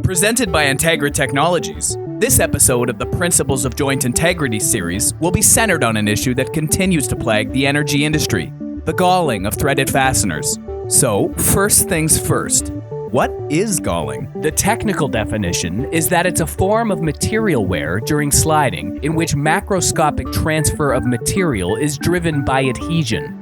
Presented by INTEGRA Technologies, this episode of the Principles of Joint Integrity series will be centered on an issue that continues to plague the energy industry, the galling of threaded fasteners. So, first things first, what is galling? The technical definition is that it's a form of material wear during sliding in which macroscopic transfer of material is driven by adhesion.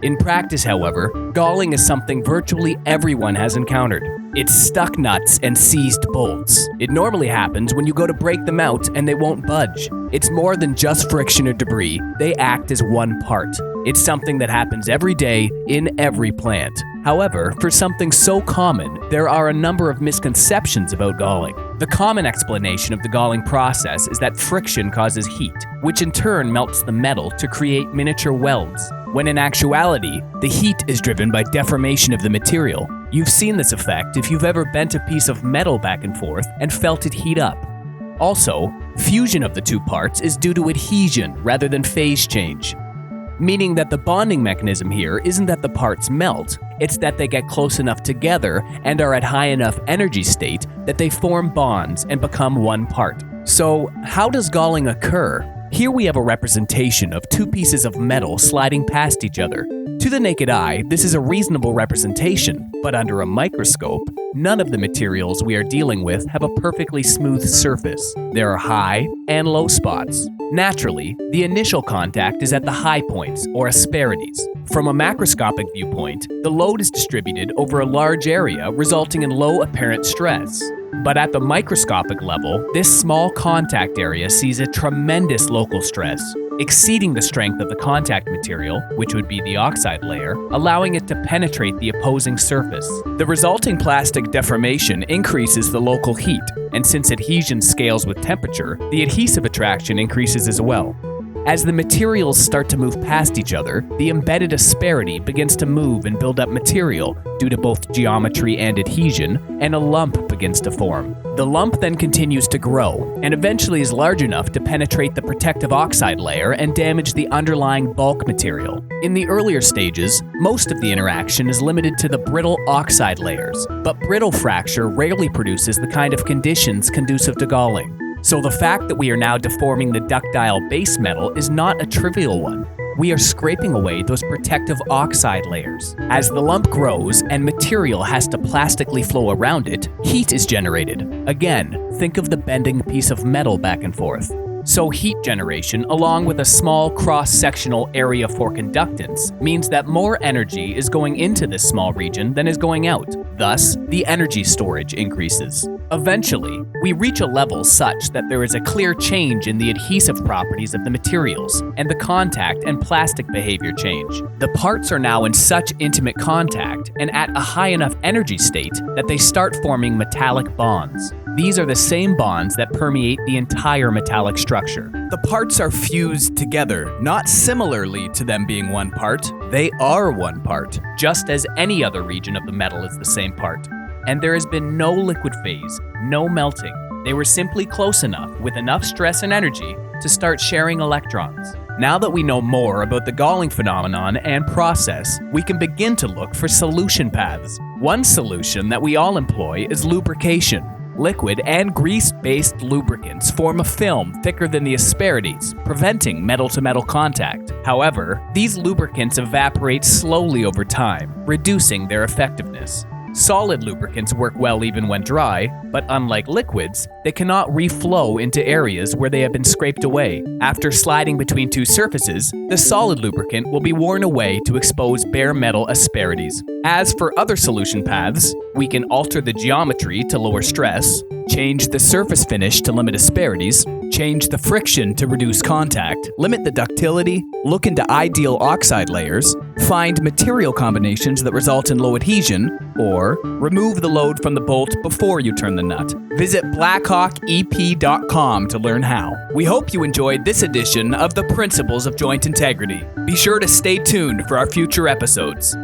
In practice, however, galling is something virtually everyone has encountered. It's stuck nuts and seized bolts. It normally happens when you go to break them out and they won't budge. It's more than just friction or debris. They act as one part. It's something that happens every day in every plant. However, for something so common, there are a number of misconceptions about galling. The common explanation of the galling process is that friction causes heat, which in turn melts the metal to create miniature welds, when in actuality, the heat is driven by deformation of the material. You've seen this effect if you've ever bent a piece of metal back and forth and felt it heat up. Also, fusion of the two parts is due to adhesion rather than phase change, meaning that the bonding mechanism here isn't that the parts melt, it's that they get close enough together and are at high enough energy state that they form bonds and become one part. So, how does galling occur? Here we have a representation of two pieces of metal sliding past each other. To the naked eye, this is a reasonable representation, but under a microscope, none of the materials we are dealing with have a perfectly smooth surface. There are high and low spots. Naturally, the initial contact is at the high points, or asperities. From a macroscopic viewpoint, the load is distributed over a large area, resulting in low apparent stress. But at the microscopic level, this small contact area sees a tremendous local stress, exceeding the strength of the contact material, which would be the oxide layer, allowing it to penetrate the opposing surface. The resulting plastic deformation increases the local heat, and since adhesion scales with temperature, the adhesive attraction increases as well. As the materials start to move past each other, the embedded asperity begins to move and build up material due to both geometry and adhesion, and a lump begins to form. The lump then continues to grow, and eventually is large enough to penetrate the protective oxide layer and damage the underlying bulk material. In the earlier stages, most of the interaction is limited to the brittle oxide layers, but brittle fracture rarely produces the kind of conditions conducive to galling. So the fact that we are now deforming the ductile base metal is not a trivial one. We are scraping away those protective oxide layers. As the lump grows and material has to plastically flow around it, heat is generated. Again, think of the bending piece of metal back and forth. So heat generation, along with a small cross-sectional area for conductance, means that more energy is going into this small region than is going out. Thus, the energy storage increases. Eventually, we reach a level such that there is a clear change in the adhesive properties of the materials, and the contact and plastic behavior change. The parts are now in such intimate contact and at a high enough energy state that they start forming metallic bonds. These are the same bonds that permeate the entire metallic structure. The parts are fused together, not similarly to them being one part. They are one part, just as any other region of the metal is the same part. And there has been no liquid phase, no melting. They were simply close enough, with enough stress and energy, to start sharing electrons. Now that we know more about the galling phenomenon and process, we can begin to look for solution paths. One solution that we all employ is lubrication. Liquid and grease-based lubricants form a film thicker than the asperities, preventing metal-to-metal contact. However, these lubricants evaporate slowly over time, reducing their effectiveness. Solid lubricants work well even when dry, but unlike liquids, they cannot reflow into areas where they have been scraped away. After sliding between two surfaces, the solid lubricant will be worn away to expose bare metal asperities. As for other solution paths, we can alter the geometry to lower stress, change the surface finish to limit asperities, change the friction to reduce contact, limit the ductility, look into ideal oxide layers, find material combinations that result in low adhesion, or remove the load from the bolt before you turn the nut. Visit blackhawkep.com to learn how. We hope you enjoyed this edition of the Principles of Joint Integrity. Be sure to stay tuned for our future episodes.